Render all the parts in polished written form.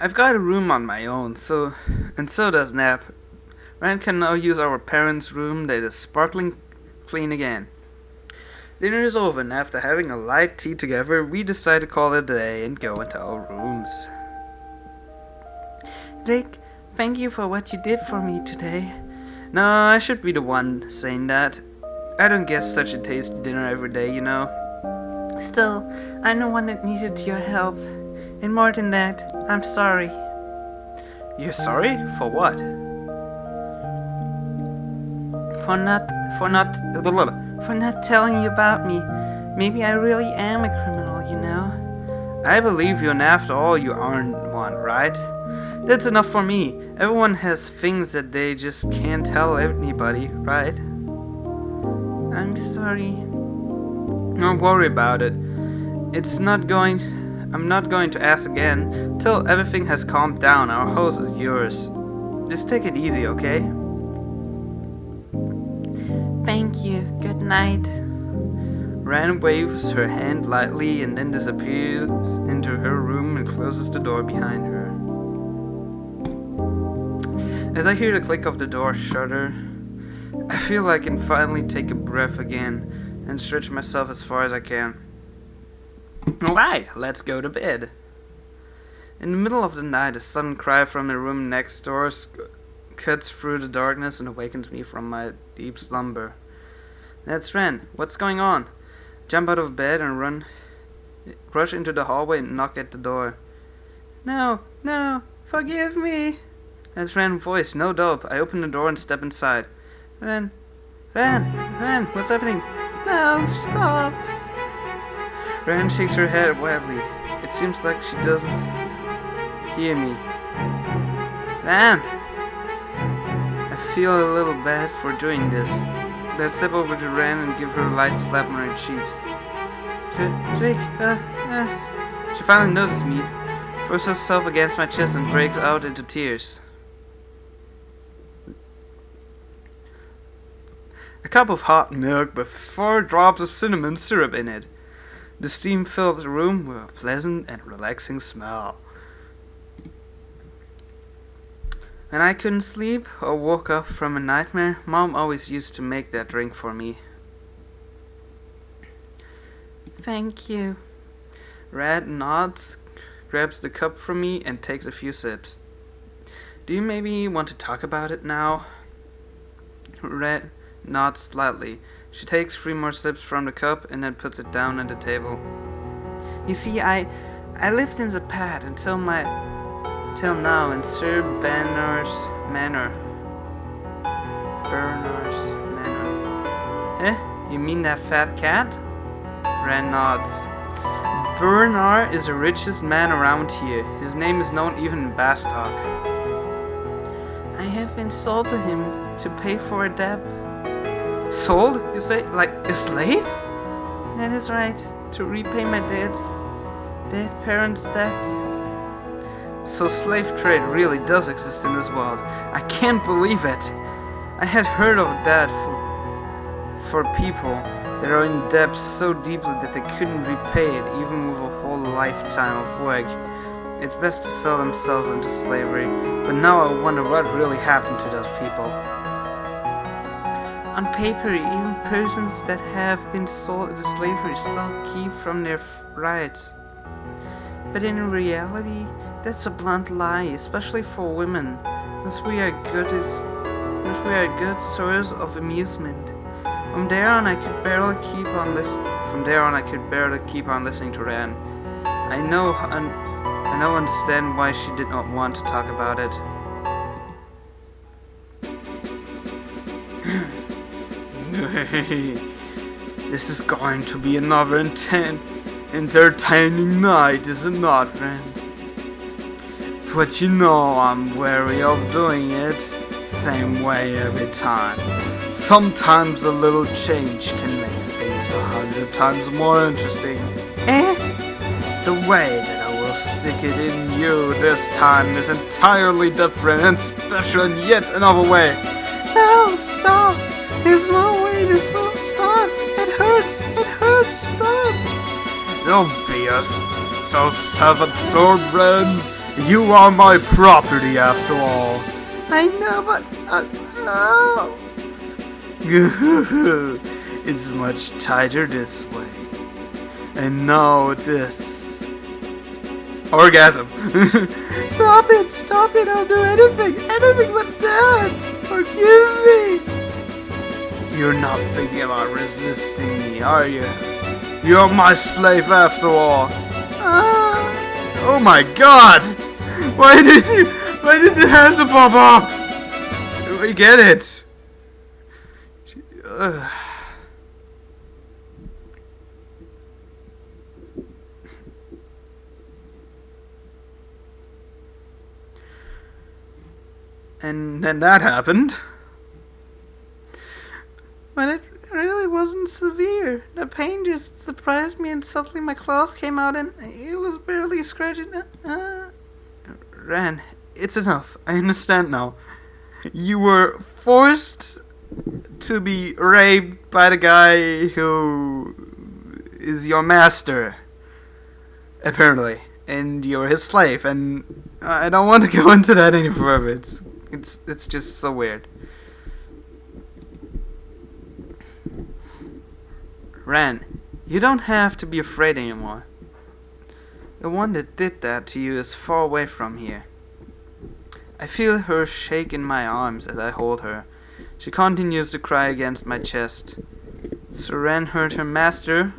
I've got a room on my own, so does Nap. Ren can now use our parents' room that is sparkling clean again. Dinner is over, and after having a light tea together, we decide to call it a day and go into our rooms. Rick, thank you for what you did for me today. No, I should be the one saying that. I don't get such a tasty dinner every day, you know. Still, I'm the one that needed your help. And more than that, I'm sorry. You're sorry? For what? For not telling you about me. Maybe I really am a criminal, you know. I believe you, and after all, you aren't one, right? That's enough for me. Everyone has things that they just can't tell anybody, right? I'm sorry. Don't worry about it. I'm not going to ask again till everything has calmed down. Our house is yours. Just take it easy, okay? Thank you. Good night. Ran waves her hand lightly and then disappears into her room and closes the door behind her. As I hear the click of the door shutter, I feel I can finally take a breath again and stretch myself as far as I can. Alright, let's go to bed. In the middle of the night, a sudden cry from the room next door cuts through the darkness and awakens me from my deep slumber. That's Ren. What's going on? Jump out of bed and rush into the hallway and knock at the door. No, forgive me. That's Ren's voice, no dope. I open the door and step inside. Ren, what's happening? No, stop. Ren shakes her head wildly. It seems like she doesn't hear me. Ren! I feel a little bad for doing this. I step over to Ren and give her a light slap on her cheeks. Jake, She finally notices me, throws herself against my chest and breaks out into tears. A cup of hot milk with 4 drops of cinnamon syrup in it. The steam fills the room with a pleasant and relaxing smell. When I couldn't sleep or woke up from a nightmare, Mom always used to make that drink for me. Thank you. Red nods, grabs the cup from me, and takes a few sips. Do you maybe want to talk about it now? Red nods slightly. She takes 3 more sips from the cup and then puts it down on the table. You see, I lived in the pad till now in Sir Bernard's Manor. Eh? You mean that fat cat? Ren nods. Bernard is the richest man around here. His name is known even in Bastock. I have been sold to him to pay for a debt. Sold? You say, like a slave? That is right. To repay my dead parents' debt. So slave trade really does exist in this world. I can't believe it. I had heard of that for people that are in debt so deeply that they couldn't repay it even with a whole lifetime of work. It's best to sell themselves into slavery, but now I wonder what really happened to those people. On paper, even persons that have been sold into slavery still keep from their rights. But in reality, that's a blunt lie, especially for women, since we are a good source of amusement. From there on, I could barely keep on listening to Ren. I know understand why she did not want to talk about it. This is going to be another entertaining night, is it not, Ren? But you know I'm wary of doing it same way every time. Sometimes a little change can make things 100 times more interesting. The way that I will stick it in you this time is entirely different and special in yet another way. No, stop! There's no way this won't stop! It hurts, stop! Don't be so self-absorbed, Ren. You are my property after all. I know, but... oh. It's much tighter this way. And now this. Orgasm. Stop it, I'll do anything but that. Forgive me. You're not thinking about resisting me, are you? You're my slave after all. Oh my god! Why did the hands pop up? We get it. And then that happened. But it really wasn't severe. The pain just surprised me and suddenly my claws came out and it was barely scratching. Ran, it's enough. I understand now. You were forced to be raped by the guy who is your master, apparently, and you're his slave, and I don't want to go into that any further. It's just so weird. Ran, you don't have to be afraid anymore. The one that did that to you is far away from here. I feel her shake in my arms as I hold her. She continues to cry against my chest. So Ran heard her master,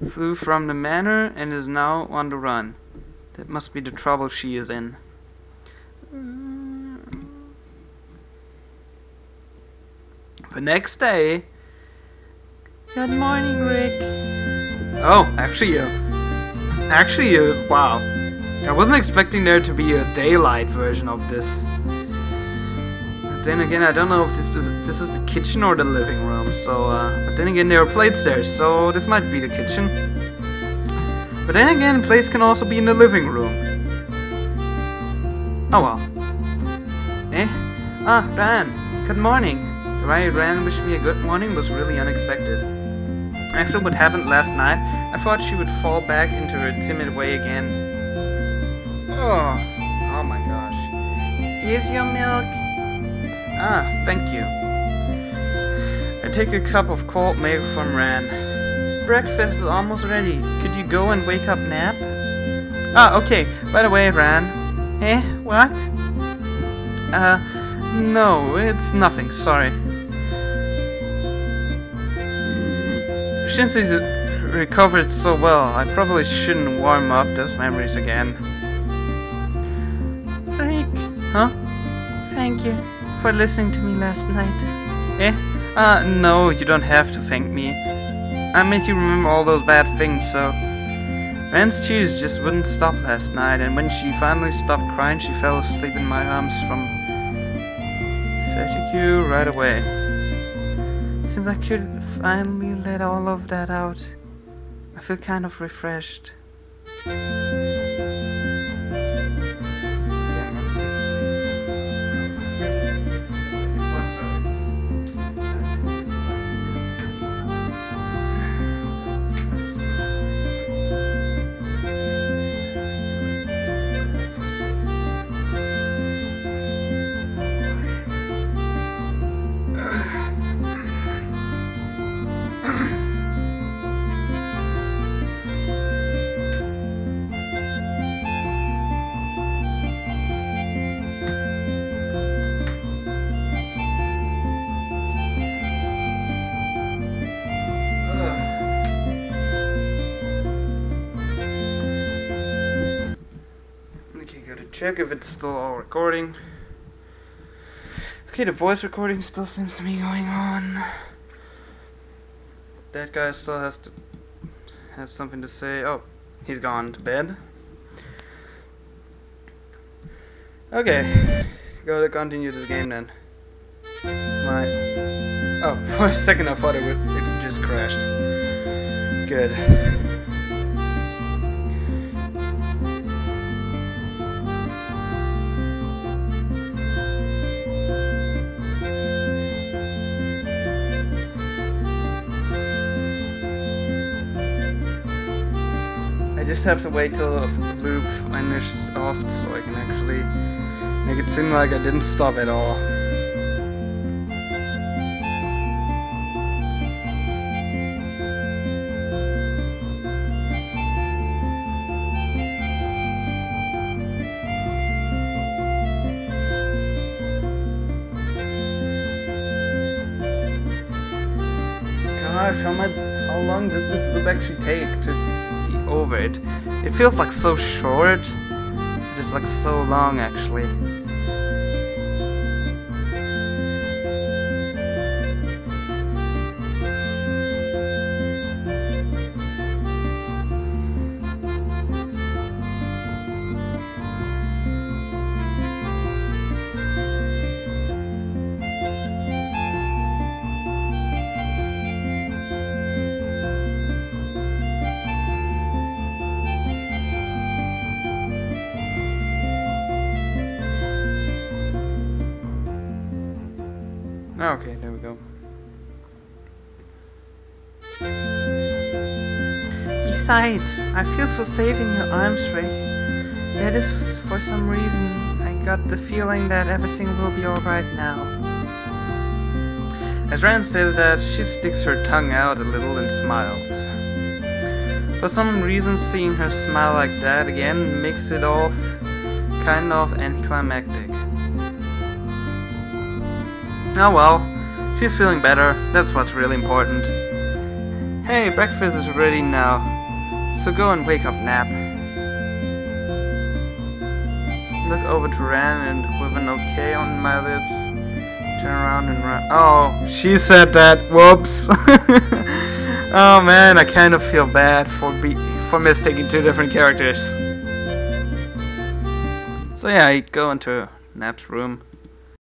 flew from the manor, and is now on the run. That must be the trouble she is in. The next day... Good morning, Rick. Oh, actually, wow. I wasn't expecting there to be a daylight version of this. But then again, I don't know if this is the kitchen or the living room. So, but then again, there are plates there, so this might be the kitchen. But then again, plates can also be in the living room. Oh well. Ran. Good morning. The way Ran wished me a good morning was really unexpected. After what happened last night, I thought she would fall back into her timid way again. Oh my gosh. Here's your milk. Thank you. I take a cup of cold milk from Ran. Breakfast is almost ready. Could you go and wake up Nap? Okay. By the way, Ran. What? No, it's nothing, sorry. Since he's recovered so well, I probably shouldn't warm up those memories again. Rick? Huh? Thank you for listening to me last night. No, you don't have to thank me. I made you remember all those bad things, so... Ran's tears just wouldn't stop last night, and when she finally stopped crying, she fell asleep in my arms from fatigue right away. Since I could finally let all of that out, I feel kind of refreshed. Check if it's still all recording. Okay, the voice recording still seems to be going on. That guy still has something to say. Oh, he's gone to bed. Okay, gotta continue this game then. Oh, for a second I thought it just crashed. Good. I just have to wait till the loop finishes off so I can actually make it seem like I didn't stop at all. Gosh, how long does this loop actually take to be over it? It feels like so short. It is like so long actually. Okay, there we go. Besides, I feel so safe in your arms, Ray. That is, for some reason, I got the feeling that everything will be alright now. As Ran says that, she sticks her tongue out a little and smiles. For some reason, seeing her smile like that again makes it all kind of anticlimactic. Oh well, she's feeling better, that's what's really important. Hey, breakfast is ready now, so go and wake up, Nap. Look over to Ran and with an okay on my lips, turn around and run. Oh, she said that, whoops. Oh man, I kind of feel bad for mistaking two different characters. So yeah, I go into Nap's room.